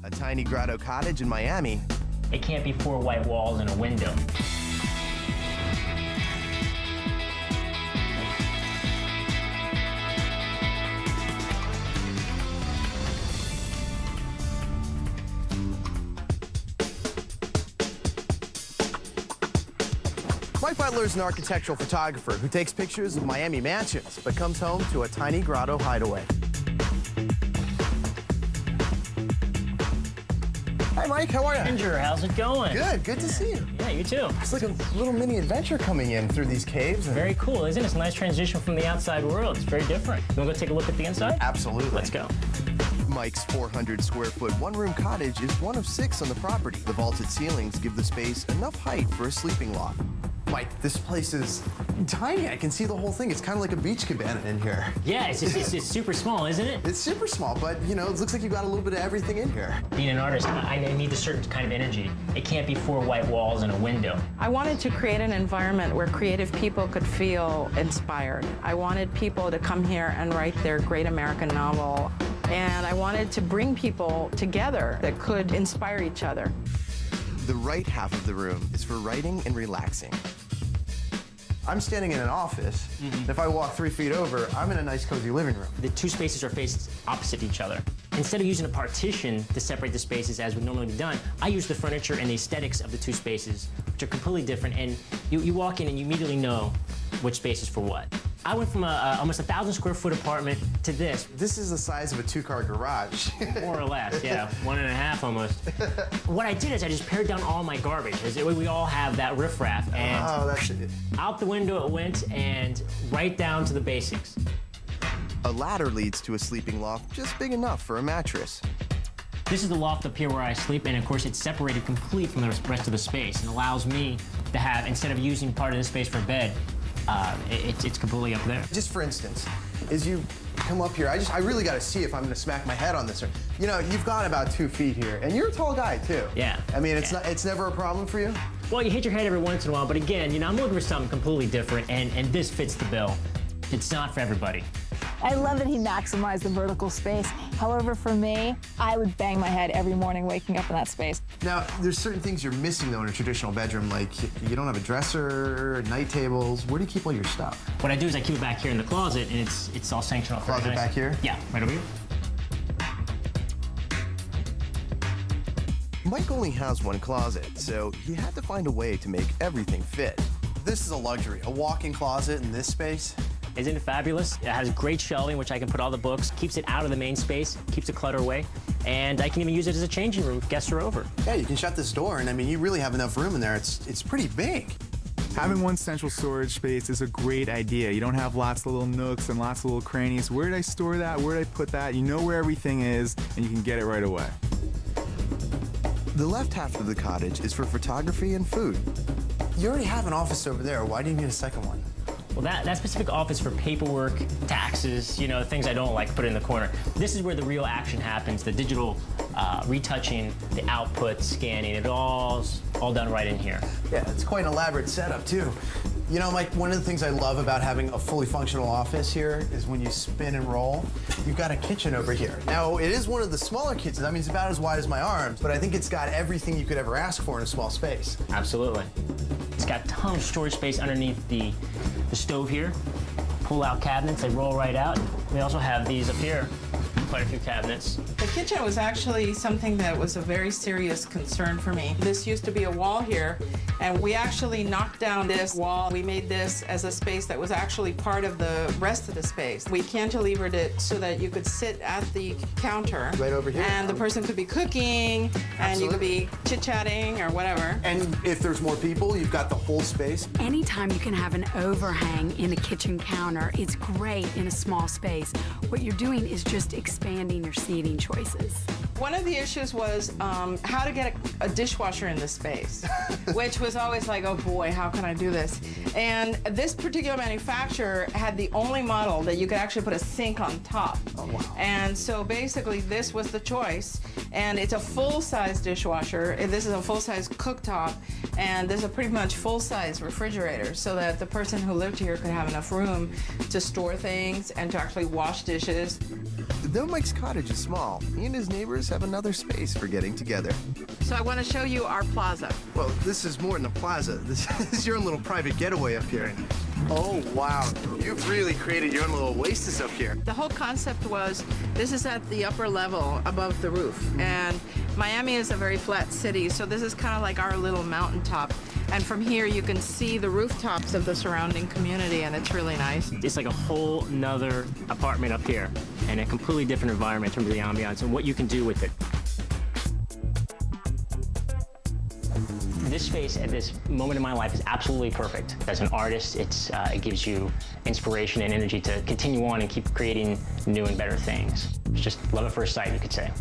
A tiny grotto cottage in Miami. It can't be 4 white walls and a window. Mike Butler is an architectural photographer who takes pictures of Miami mansions, but comes home to a tiny grotto hideaway. Hi, Mike. How are you? Ginger, how's it going? Good. Good to see you. Yeah, you too. It's like a little mini adventure coming in through these caves. Very cool, isn't it? It's a nice transition from the outside world. It's very different. You want to go take a look at the inside? Absolutely. Let's go. Mike's 400-square-foot one-room cottage is one of 6 on the property. The vaulted ceilings give the space enough height for a sleeping loft. Mike, this place is tiny. I can see the whole thing. It's kind of like a beach cabana in here. Yeah, it's super small, isn't it? It's super small, but, you know, it looks like you've got a little bit of everything in here. Being an artist, I need a certain kind of energy. It can't be 4 white walls and a window. I wanted to create an environment where creative people could feel inspired. I wanted people to come here and write their great American novel. And I wanted to bring people together that could inspire each other. The right half of the room is for writing and relaxing. I'm standing in an office. If I walk 3 feet over, I'm in a nice, cozy living room. The 2 spaces are faced opposite each other. Instead of using a partition to separate the spaces as would normally be done, I use the furniture and the aesthetics of the 2 spaces, which are completely different, and you walk in and you immediately know which space is for what. I went from almost 1,000-square-foot apartment to this. This is the size of a 2-car garage. More or less, yeah, 1.5 almost. What I did is I just pared down all my garbage. We all have that riffraff, and out the window it went, and right down to the basics. A ladder leads to a sleeping loft just big enough for a mattress. This is the loft up here where I sleep, and of course it's separated complete from the rest of the space, and allows me to have, instead of using part of this space for a bed, it's completely up there. Just for instance, as you come up here, I really got to see if I'm going to smack my head on this. You know, you've got about 2 feet here, and you're a tall guy too. Yeah. I mean, it's never a problem for you. Well, you hit your head every once in a while, but again, you know, I'm looking for something completely different, and this fits the bill. It's not for everybody. I love that he maximized the vertical space. However, for me, I would bang my head every morning waking up in that space. Now, there's certain things you're missing, though, in a traditional bedroom, like you don't have a dresser, night tables. Where do you keep all your stuff? What I do is I keep it back here in the closet, and it's all sanctioned off. Closet back here? Yeah, right over here. Mike only has 1 closet, so he had to find a way to make everything fit. This is a luxury, a walk-in closet in this space. Isn't it fabulous? It has great shelving, which I can put all the books, keeps it out of the main space, keeps the clutter away, and I can even use it as a changing room if guests are over. Yeah, you can shut this door, and I mean, you really have enough room in there. It's pretty big. Having 1 central storage space is a great idea. You don't have lots of little nooks and lots of little crannies. Where did I store that? Where did I put that? You know where everything is, and you can get it right away. The left half of the cottage is for photography and food. You already have an office over there. Why do you need a second one? Well, that specific office for paperwork, taxes, you know, things I don't like, put it in the corner. This is where the real action happens, the digital retouching, the output, scanning, it all's done right in here. Yeah, it's quite an elaborate setup, too. You know, Mike, one of the things I love about having a fully functional office here is when you spin and roll, you've got a kitchen over here. Now, it is one of the smaller kitchens. I mean, it's about as wide as my arms, but I think it's got everything you could ever ask for in a small space. Absolutely. It's got a ton of storage space underneath the stove here. Pull-out cabinets, they roll right out. We also have these up here, quite a few cabinets. The kitchen was actually something that was a very serious concern for me. This used to be a wall here, and we actually knocked down this wall. We made this as a space that was actually part of the rest of the space. We cantilevered it so that you could sit at the counter. Right over here. And the person could be cooking, and you could be chit-chatting or whatever. And if there's more people, you've got the whole space. Anytime you can have an overhang in a kitchen counter, it's great in a small space. What you're doing is just expanding your seating choices. One of the issues was how to get a dishwasher in this space, which was always like, oh boy, how can I do this? And this particular manufacturer had the only model that you could actually put a sink on top. Oh, wow. And so basically this was the choice. And it's a full-size dishwasher. This is a full-size cooktop. And there's a pretty much full-size refrigerator so that the person who lived here could have enough room to store things and to actually wash dishes. Though Mike's cottage is small, he and his neighbors have another space for getting together. So I want to show you our plaza. Well, this is more than a plaza. This is your little private getaway up here. Oh, wow. You've really created your own little oasis up here. The whole concept was, this is at the upper level above the roof. And Miami is a very flat city, so this is kind of like our little mountaintop. And from here, you can see the rooftops of the surrounding community, and it's really nice. It's like a whole nother apartment up here, and a completely different environment in terms of the ambiance and what you can do with it. This space at this moment in my life is absolutely perfect. As an artist, it gives you inspiration and energy to continue on and keep creating new and better things. It's just love at first sight, you could say.